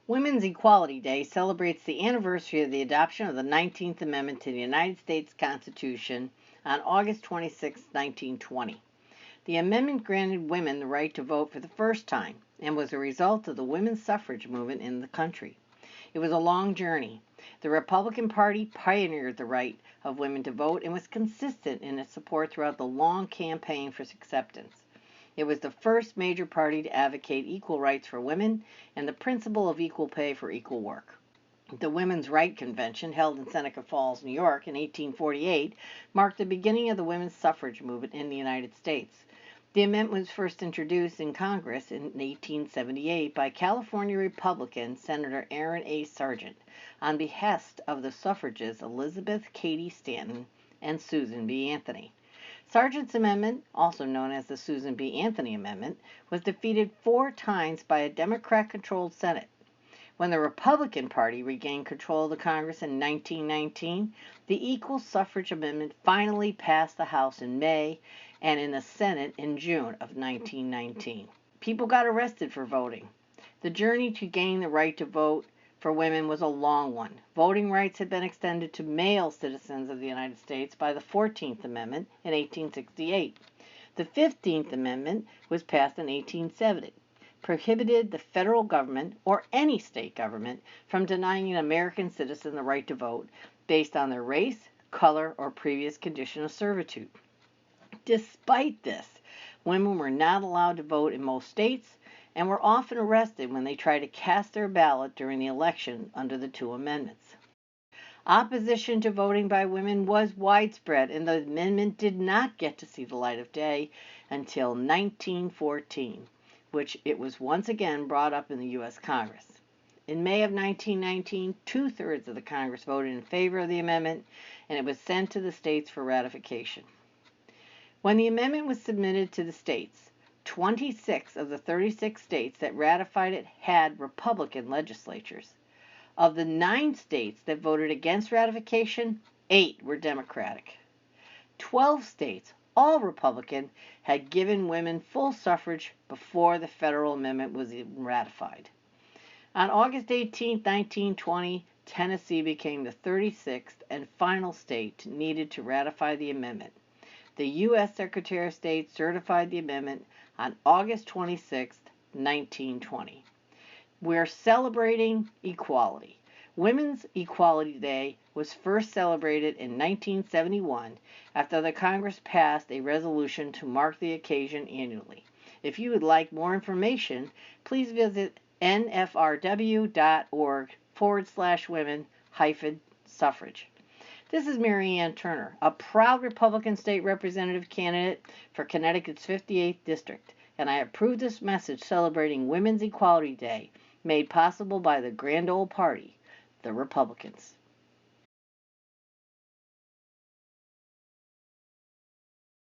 Women's Equality Day celebrates the anniversary of the adoption of the 19th Amendment to the United States Constitution on August 26, 1920. The amendment granted women the right to vote for the first time and was a result of the women's suffrage movement in the country. It was a long journey. The Republican Party pioneered the right of women to vote and was consistent in its support throughout the long campaign for acceptance. It was the first major party to advocate equal rights for women and the principle of equal pay for equal work. The Women's Right Convention, held in Seneca Falls, New York in 1848, marked the beginning of the women's suffrage movement in the United States. The amendment was first introduced in Congress in 1878 by California Republican Senator Aaron A. Sargent on behest of the suffragists Elizabeth Cady Stanton and Susan B. Anthony. Sargent's amendment, also known as the Susan B. Anthony Amendment, was defeated 4 times by a Democrat-controlled Senate. When the Republican Party regained control of the Congress in 1919, the Equal Suffrage Amendment finally passed the House in May and in the Senate in June of 1919. People got arrested for voting. The journey to gain the right to vote for women was a long one. Voting rights had been extended to male citizens of the United States by the 14th Amendment in 1868. The 15th Amendment was passed in 1870. Prohibited the federal government or any state government from denying an American citizen the right to vote based on their race, color, or previous condition of servitude. Despite this, women were not allowed to vote in most states and were often arrested when they tried to cast their ballot during the election under the 2 amendments. Opposition to voting by women was widespread, and the amendment did not get to see the light of day until 1914, which it was once again brought up in the U.S. Congress. In May of 1919, 2/3 of the Congress voted in favor of the amendment, and it was sent to the states for ratification. When the amendment was submitted to the states, 26 of the 36 states that ratified it had Republican legislatures. Of the 9 states that voted against ratification, 8 were Democratic. 12 states, all Republican, had given women full suffrage before the federal amendment was even ratified. On August 18, 1920, Tennessee became the 36th and final state needed to ratify the amendment. The U.S. Secretary of State certified the amendment on August 26, 1920. We're celebrating equality. Women's Equality Day was first celebrated in 1971 after the Congress passed a resolution to mark the occasion annually. If you would like more information, please visit nfrw.org/women-suffrage. This is Mary Ann Turner, a proud Republican state representative candidate for Connecticut's 58th District, and I approve this message celebrating Women's Equality Day, made possible by the Grand Old Party, the Republicans.